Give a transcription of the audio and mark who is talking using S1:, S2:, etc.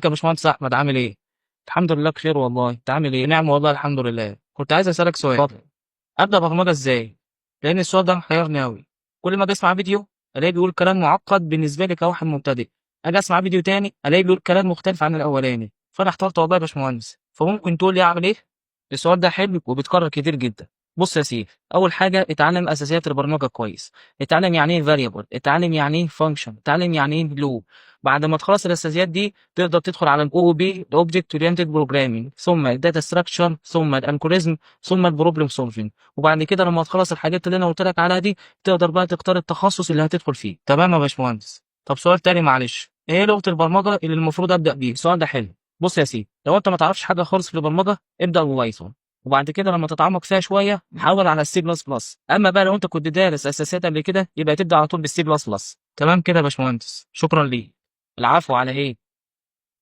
S1: يا باشمهندس احمد، عامل ايه؟ الحمد لله بخير والله. انت عامل ايه؟ نعم والله الحمد لله. كنت عايز اسالك سؤال. اتفضل. ابدا برمجه ازاي؟ لان السؤال ده محيرني قوي. كل ما اجي اسمع فيديو الاقي بيقول كلام معقد بالنسبه لي كواحد مبتدئ، اجي اسمع فيديو تاني الاقي بيقول كلام مختلف عن الاولاني، فانا احترت والله يا باشمهندس. فممكن تقول لي اعمل ايه؟ السؤال ده حلو وبيتكرر كتير جدا. بص يا سيدي، اول حاجه اتعلم اساسيات البرمجه كويس. اتعلم يعني ايه فاريبل، اتعلم يعني ايه فانكشن، اتعلم يعني ايه لوب. بعد ما تخلص الاساسيات دي تقدر تدخل على الاو بي، الاوبجكت اورينتد بروجرامينج، ثم الداتا ستراكشر، ثم الالجوريزم، ثم البروبلم سولفنج. وبعد كده لما تخلص الحاجات اللي انا قلت لك عليها دي تقدر بقى تختار التخصص اللي هتدخل فيه. تمام يا باشمهندس. طب سؤال تاني معلش، ايه لغة البرمجة اللي المفروض ابدا بيه؟ السؤال ده حلو. بص يا سيدي، لو انت ما تعرفش حاجة خالص في البرمجة ابدا ببايثون، وبعد كده لما تتعمق فيها شوية حاول على السي بلس بلس. اما بقى لو انت كنت دارس اساسيات قبل كده يبقى تبدا على طول بالسي بلس بلس. تمام كده يا باشمهندس، شكرا ليك. العفو على ايه؟